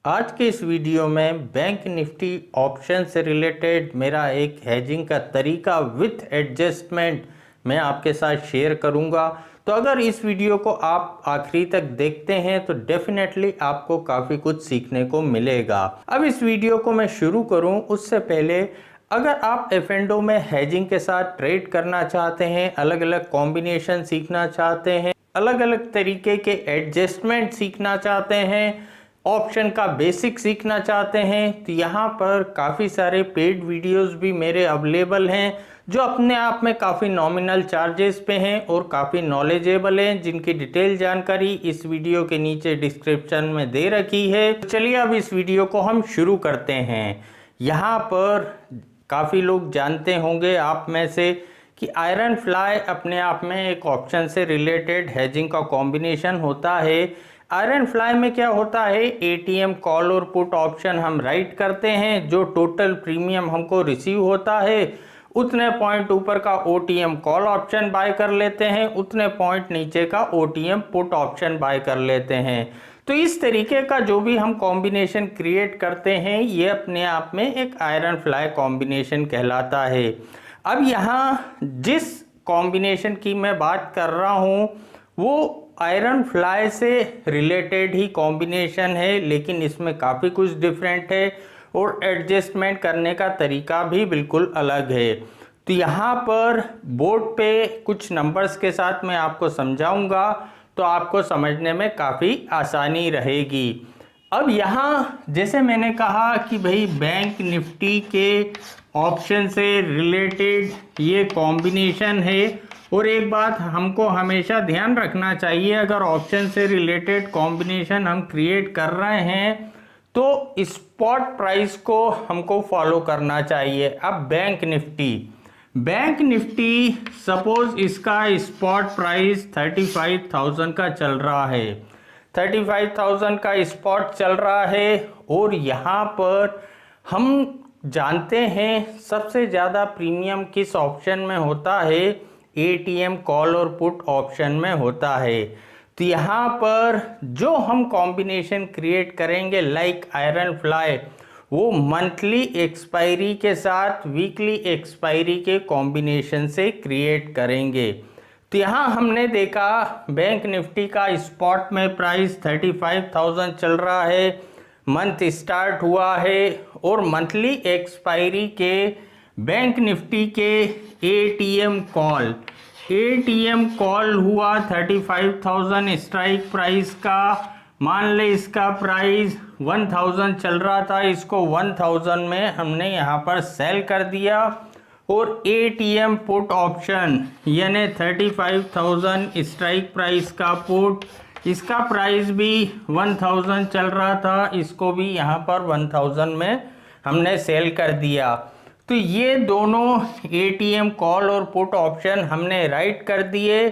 आज के इस वीडियो में बैंक निफ्टी ऑप्शन से रिलेटेड मेरा एक हेजिंग का तरीका विथ एडजस्टमेंट मैं आपके साथ शेयर करूंगा। तो अगर इस वीडियो को आप आखिरी तक देखते हैं तो डेफिनेटली आपको काफ़ी कुछ सीखने को मिलेगा। अब इस वीडियो को मैं शुरू करूं उससे पहले, अगर आप एफ&ओ में हेजिंग के साथ ट्रेड करना चाहते हैं, अलग अलग कॉम्बिनेशन सीखना चाहते हैं, अलग अलग तरीके के एडजस्टमेंट सीखना चाहते हैं, ऑप्शन का बेसिक सीखना चाहते हैं, तो यहाँ पर काफ़ी सारे पेड वीडियोस भी मेरे अवेलेबल हैं जो अपने आप में काफ़ी नॉमिनल चार्जेस पे हैं और काफ़ी नॉलेजेबल हैं, जिनकी डिटेल जानकारी इस वीडियो के नीचे डिस्क्रिप्शन में दे रखी है। तो चलिए अब इस वीडियो को हम शुरू करते हैं। यहाँ पर काफ़ी लोग जानते होंगे आप में से कि आयरन फ्लाई अपने आप में एक ऑप्शन से रिलेटेड हेजिंग का कॉम्बिनेशन होता है। आयरन फ्लाई में क्या होता है, एटीएम कॉल और पुट ऑप्शन हम राइट करते हैं। जो टोटल प्रीमियम हमको रिसीव होता है उतने पॉइंट ऊपर का ओटीएम कॉल ऑप्शन बाय कर लेते हैं, उतने पॉइंट नीचे का ओटीएम पुट ऑप्शन बाय कर लेते हैं। तो इस तरीके का जो भी हम कॉम्बिनेशन क्रिएट करते हैं ये अपने आप में एक आयरन फ्लाई कॉम्बिनेशन कहलाता है। अब यहाँ जिस कॉम्बिनेशन की मैं बात कर रहा हूँ वो आयरन फ्लाई से रिलेटेड ही कॉम्बिनेशन है, लेकिन इसमें काफ़ी कुछ डिफरेंट है और एडजस्टमेंट करने का तरीका भी बिल्कुल अलग है। तो यहाँ पर बोर्ड पे कुछ नंबर्स के साथ मैं आपको समझाऊंगा तो आपको समझने में काफ़ी आसानी रहेगी। अब यहाँ जैसे मैंने कहा कि भाई बैंक निफ्टी के ऑप्शन से रिलेटेड ये कॉम्बिनेशन है, और एक बात हमको हमेशा ध्यान रखना चाहिए, अगर ऑप्शन से रिलेटेड कॉम्बिनेशन हम क्रिएट कर रहे हैं तो स्पॉट प्राइस को हमको फॉलो करना चाहिए। अब बैंक निफ्टी सपोज इसका स्पॉट प्राइस 35,000 का चल रहा है, 35,000 का स्पॉट चल रहा है। और यहाँ पर हम जानते हैं सबसे ज़्यादा प्रीमियम किस ऑप्शन में होता है, एटीएम कॉल और पुट ऑप्शन में होता है। तो यहाँ पर जो हम कॉम्बिनेशन क्रिएट करेंगे लाइक आयरन फ्लाई, वो मंथली एक्सपायरी के साथ वीकली एक्सपायरी के कॉम्बिनेशन से क्रिएट करेंगे। तो यहाँ हमने देखा बैंक निफ्टी का स्पॉट में प्राइस 35,000 चल रहा है, मंथ स्टार्ट हुआ है और मंथली एक्सपायरी के बैंक निफ्टी के एटीएम कॉल हुआ 35,000 स्ट्राइक प्राइस का। मान ले इसका प्राइस 1,000 चल रहा था, इसको 1,000 में हमने यहाँ पर सेल कर दिया। और एटीएम पुट ऑप्शन यानी 35,000 स्ट्राइक प्राइस का पुट, इसका प्राइस भी 1,000 चल रहा था, इसको भी यहाँ पर 1,000 में हमने सेल कर दिया। तो ये दोनों एटीएम कॉल और पुट ऑप्शन हमने राइट कर दिए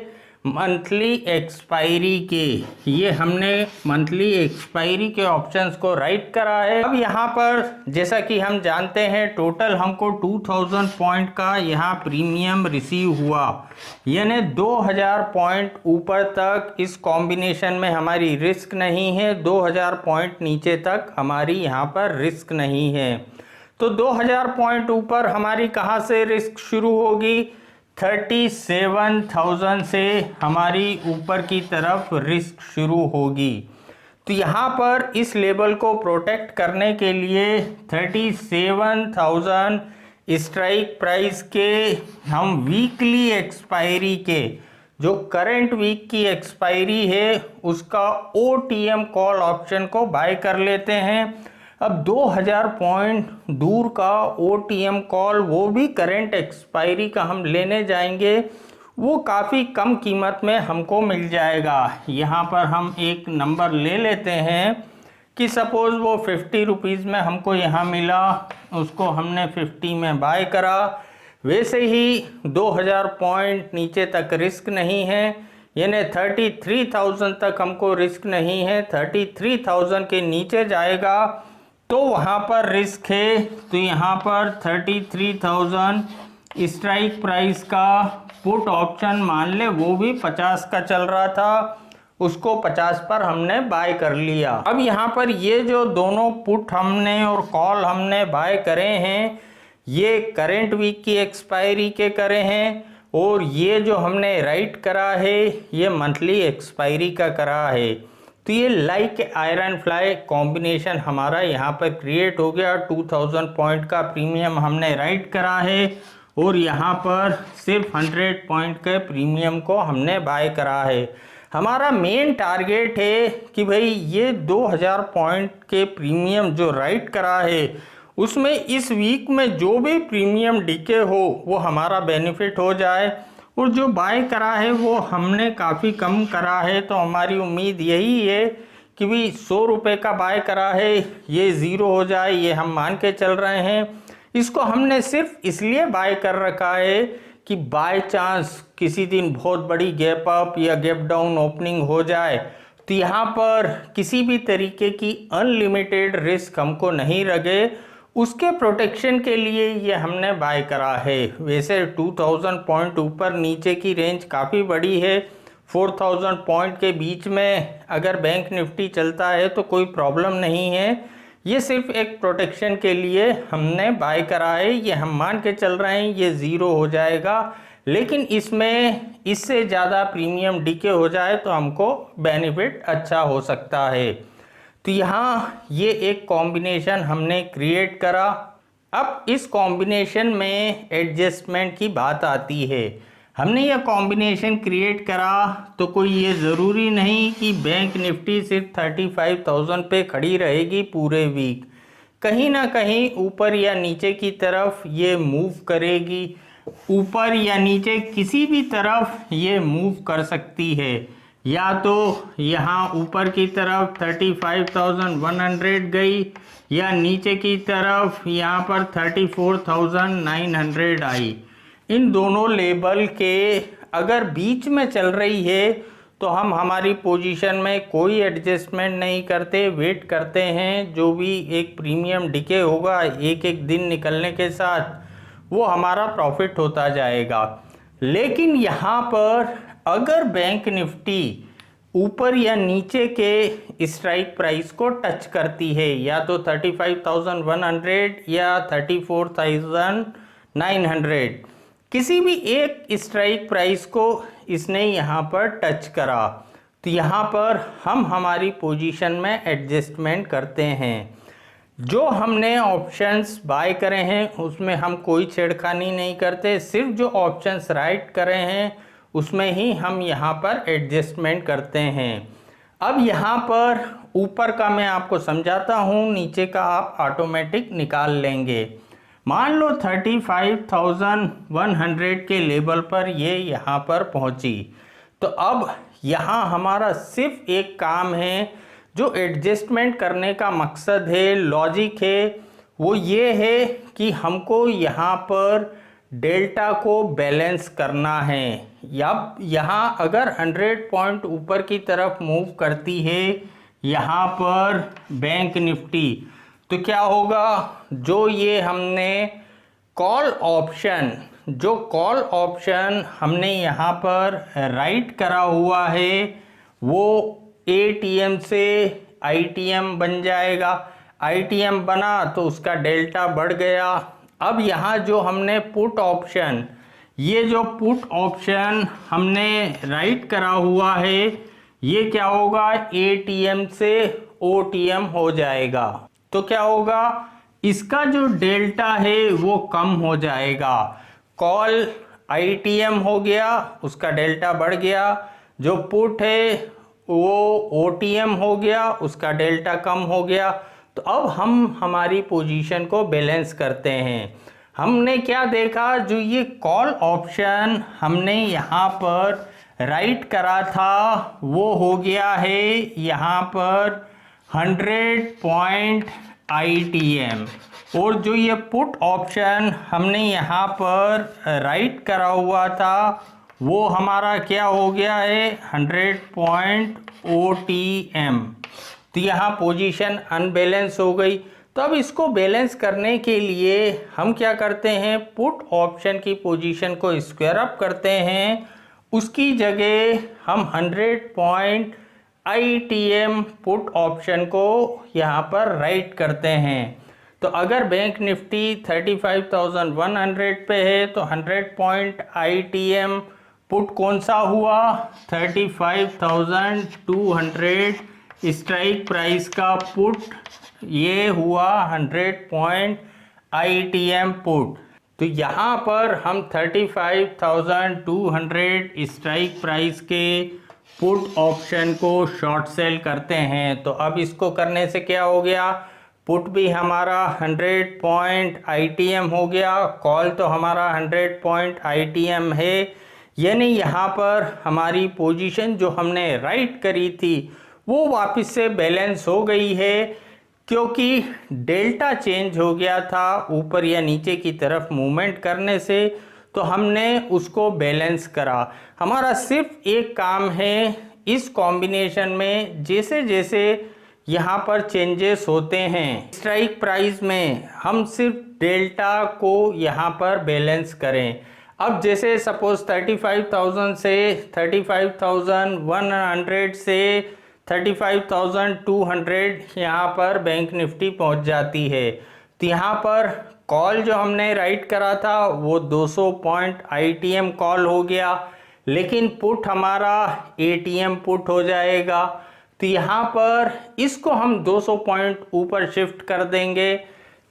मंथली एक्सपायरी के। ये हमने मंथली एक्सपायरी के ऑप्शंस को राइट करा है। अब यहाँ पर जैसा कि हम जानते हैं टोटल हमको 2,000 पॉइंट का यहाँ प्रीमियम रिसीव हुआ, यानी 2,000 पॉइंट ऊपर तक इस कॉम्बिनेशन में हमारी रिस्क नहीं है, 2,000 पॉइंट नीचे तक हमारी यहाँ पर रिस्क नहीं है। तो 2,000 पॉइंट ऊपर हमारी कहाँ से रिस्क शुरू होगी, 37,000 से हमारी ऊपर की तरफ रिस्क शुरू होगी। तो यहाँ पर इस लेवल को प्रोटेक्ट करने के लिए 37,000 स्ट्राइक प्राइस के हम वीकली एक्सपायरी के, जो करंट वीक की एक्सपायरी है उसका ओटीएम कॉल ऑप्शन को बाय कर लेते हैं। अब 2,000 पॉइंट दूर का ओटीएम कॉल, वो भी करंट एक्सपायरी का हम लेने जाएंगे, वो काफ़ी कम कीमत में हमको मिल जाएगा। यहाँ पर हम एक नंबर ले लेते हैं कि सपोज़ वो 50 रुपीज़ में हमको यहाँ मिला, उसको हमने 50 में बाय करा। वैसे ही 2,000 पॉइंट नीचे तक रिस्क नहीं है, यानी 33,000 तक हमको रिस्क नहीं है। 33,000 के नीचे जाएगा तो वहाँ पर रिस्क है। तो यहाँ पर 33,000 स्ट्राइक प्राइस का पुट ऑप्शन मान ले वो भी 50 का चल रहा था, उसको 50 पर हमने बाय कर लिया। अब यहाँ पर ये जो दोनों पुट हमने और कॉल हमने बाय करे हैं, ये करेंट वीक की एक्सपायरी के करे हैं, और ये जो हमने राइट करा है ये मंथली एक्सपायरी का करा है। तो ये लाइक आयरन फ्लाई कॉम्बिनेशन हमारा यहाँ पर क्रिएट हो गया। 2000 पॉइंट का प्रीमियम हमने राइट करा है और यहाँ पर सिर्फ 100 पॉइंट के प्रीमियम को हमने बाय करा है। हमारा मेन टारगेट है कि भाई ये 2000 पॉइंट के प्रीमियम जो राइट करा है उसमें इस वीक में जो भी प्रीमियम डीके हो वो हमारा बेनिफिट हो जाए, और जो बाय करा है वो हमने काफ़ी कम करा है। तो हमारी उम्मीद यही है कि भाई 100 रुपये का बाय करा है ये ज़ीरो हो जाए, ये हम मान के चल रहे हैं। इसको हमने सिर्फ इसलिए बाय कर रखा है कि बाय चांस किसी दिन बहुत बड़ी गैप अप या गैप डाउन ओपनिंग हो जाए तो यहाँ पर किसी भी तरीके की अनलिमिटेड रिस्क हमको नहीं लगे, उसके प्रोटेक्शन के लिए ये हमने बाय करा है। वैसे 2000 पॉइंट ऊपर नीचे की रेंज काफ़ी बड़ी है, 4000 पॉइंट के बीच में अगर बैंक निफ्टी चलता है तो कोई प्रॉब्लम नहीं है। ये सिर्फ एक प्रोटेक्शन के लिए हमने बाय करा है। ये हम मान के चल रहे हैं ये ज़ीरो हो जाएगा, लेकिन इसमें इससे ज़्यादा प्रीमियम डीके हो जाए तो हमको बेनिफिट अच्छा हो सकता है। तो यहाँ ये एक कॉम्बिनेशन हमने क्रिएट करा। अब इस कॉम्बिनेशन में एडजस्टमेंट की बात आती है। हमने यह कॉम्बिनेशन क्रिएट करा तो कोई ये ज़रूरी नहीं कि बैंक निफ्टी सिर्फ 35,000 पे खड़ी रहेगी पूरे वीक। कहीं ना कहीं ऊपर या नीचे की तरफ ये मूव करेगी, ऊपर या नीचे किसी भी तरफ ये मूव कर सकती है। या तो यहाँ ऊपर की तरफ 35,100 गई या नीचे की तरफ यहाँ पर 34,900 आई। इन दोनों लेवल के अगर बीच में चल रही है तो हम हमारी पोजीशन में कोई एडजस्टमेंट नहीं करते, वेट करते हैं जो भी एक प्रीमियम डिके होगा एक एक दिन निकलने के साथ वो हमारा प्रॉफिट होता जाएगा। लेकिन यहाँ पर अगर बैंक निफ्टी ऊपर या नीचे के स्ट्राइक प्राइस को टच करती है, या तो 35,100 या 34,900, किसी भी एक स्ट्राइक प्राइस को इसने यहाँ पर टच करा तो यहाँ पर हम हमारी पोजीशन में एडजस्टमेंट करते हैं। जो हमने ऑप्शंस बाय करे हैं उसमें हम कोई छेड़खानी नहीं करते, सिर्फ जो ऑप्शंस राइट करे हैं उसमें ही हम यहाँ पर एडजस्टमेंट करते हैं। अब यहाँ पर ऊपर का मैं आपको समझाता हूँ, नीचे का आप ऑटोमेटिक निकाल लेंगे। मान लो 35,100 के लेवल पर ये यहाँ पर पहुँची, तो अब यहाँ हमारा सिर्फ एक काम है, जो एडजस्टमेंट करने का मकसद है, लॉजिक है, वो ये है कि हमको यहाँ पर डेल्टा को बैलेंस करना है। या यहाँ अगर 100 पॉइंट ऊपर की तरफ मूव करती है यहाँ पर बैंक निफ्टी, तो क्या होगा, जो ये हमने कॉल ऑप्शन हमने यहाँ पर राइट करा हुआ है वो एटीएम से आईटीएम बन जाएगा। आईटीएम बना तो उसका डेल्टा बढ़ गया। अब यहाँ जो हमने पुट ऑप्शन, ये जो पुट ऑप्शन हमने राइट करा हुआ है ये क्या होगा, एटीएम से ओटीएम हो जाएगा। तो क्या होगा, इसका जो डेल्टा है वो कम हो जाएगा। कॉल आईटीएम हो गया, उसका डेल्टा बढ़ गया। जो पुट है वो ओटीएम हो गया, उसका डेल्टा कम हो गया। तो अब हम हमारी पोजीशन को बैलेंस करते हैं। हमने क्या देखा, जो ये कॉल ऑप्शन हमने यहाँ पर राइट करा था वो हो गया है यहाँ पर 100 पॉइंट आईटीएम, और जो ये पुट ऑप्शन हमने यहाँ पर राइट करा हुआ था वो हमारा क्या हो गया है, 100 पॉइंट ओटीएम। तो यहाँ पोजीशन अनबैलेंस हो गई। तो अब इसको बैलेंस करने के लिए हम क्या करते हैं, पुट ऑप्शन की पोजीशन को स्क्वायर अप करते हैं। उसकी जगह हम 100 पॉइंट ITM पुट ऑप्शन को यहाँ पर राइट करते हैं। तो अगर बैंक निफ्टी 35,100 पे है तो 100 पॉइंट ITM पुट कौन सा हुआ, 35,200 स्ट्राइक प्राइस का पुट, ये हुआ 100 पॉइंट ITM पुट। तो यहाँ पर हम 35,200 स्ट्राइक प्राइस के पुट ऑप्शन को शॉर्ट सेल करते हैं। तो अब इसको करने से क्या हो गया, पुट भी हमारा 100 पॉइंट ITM हो गया, कॉल तो हमारा 100 पॉइंट ITM है, यानी यहाँ पर हमारी पोजीशन जो हमने राइट करी थी वो वापस से बैलेंस हो गई है, क्योंकि डेल्टा चेंज हो गया था ऊपर या नीचे की तरफ मूवमेंट करने से, तो हमने उसको बैलेंस करा। हमारा सिर्फ एक काम है, इस कॉम्बिनेशन में जैसे जैसे यहाँ पर चेंजेस होते हैं स्ट्राइक प्राइस में, हम सिर्फ डेल्टा को यहाँ पर बैलेंस करें। अब जैसे सपोज 35,000 से 35,100 से 35,200 यहाँ पर बैंक निफ्टी पहुँच जाती है। तो यहाँ पर कॉल जो हमने राइट करा था वो 200 पॉइंट ITM कॉल हो गया, लेकिन पुट हमारा ATM पुट हो जाएगा। तो यहाँ पर इसको हम 200 पॉइंट ऊपर शिफ्ट कर देंगे,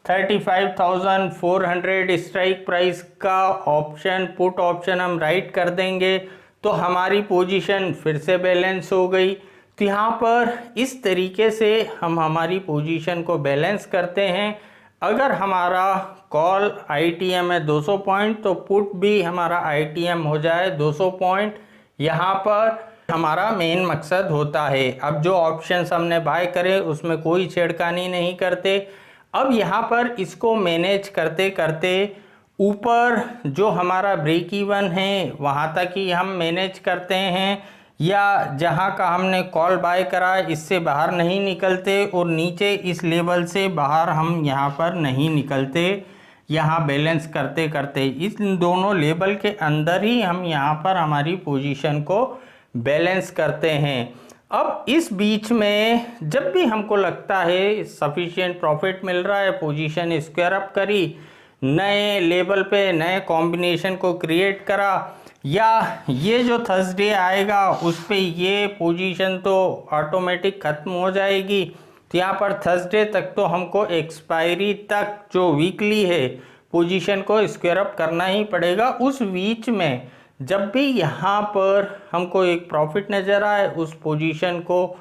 35,400 स्ट्राइक प्राइस का ऑप्शन पुट ऑप्शन हम राइट कर देंगे, तो हमारी पोजीशन फिर से बैलेंस हो गई। तो यहाँ पर इस तरीके से हम हमारी पोजीशन को बैलेंस करते हैं। अगर हमारा कॉल ITM है 200 पॉइंट तो पुट भी हमारा ITM हो जाए 200 पॉइंट, यहाँ पर हमारा मेन मकसद होता है। अब जो ऑप्शंस हमने बाय करे उसमें कोई छेड़खानी नहीं करते। अब यहाँ पर इसको मैनेज करते करते ऊपर जो हमारा ब्रेक इवन है वहाँ तक ही हम मैनेज करते हैं, या जहाँ का हमने कॉल बाय करा इससे बाहर नहीं निकलते, और नीचे इस लेवल से बाहर हम यहाँ पर नहीं निकलते। यहाँ बैलेंस करते करते इस दोनों लेवल के अंदर ही हम यहाँ पर हमारी पोजीशन को बैलेंस करते हैं। अब इस बीच में जब भी हमको लगता है सफिशिएंट प्रॉफिट मिल रहा है, पोजीशन स्क्वायर अप करी, नए लेवल पे नए कॉम्बिनेशन को क्रिएट करा, या ये जो थर्सडे आएगा उस पे ये पोजीशन तो ऑटोमेटिक ख़त्म हो जाएगी। तो यहाँ पर थर्सडे तक तो हमको एक्सपायरी तक जो वीकली है पोजीशन को स्क्वायर अप करना ही पड़ेगा। उस बीच में जब भी यहाँ पर हमको एक प्रॉफिट नज़र आए उस पोजीशन को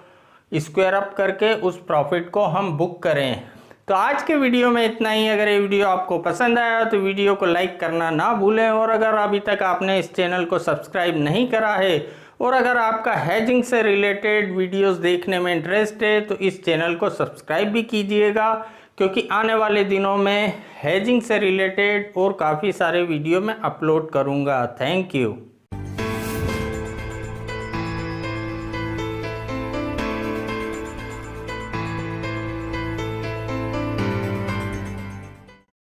स्क्वायर अप करके उस प्रॉफिट को हम बुक करें। तो आज के वीडियो में इतना ही। अगर ये वीडियो आपको पसंद आया तो वीडियो को लाइक करना ना भूलें, और अगर अभी तक आपने इस चैनल को सब्सक्राइब नहीं करा है और अगर आपका हेजिंग से रिलेटेड वीडियोस देखने में इंटरेस्ट है तो इस चैनल को सब्सक्राइब भी कीजिएगा, क्योंकि आने वाले दिनों में हेजिंग से रिलेटेड और काफ़ी सारे वीडियो मैं अपलोड करूँगा। Thank you.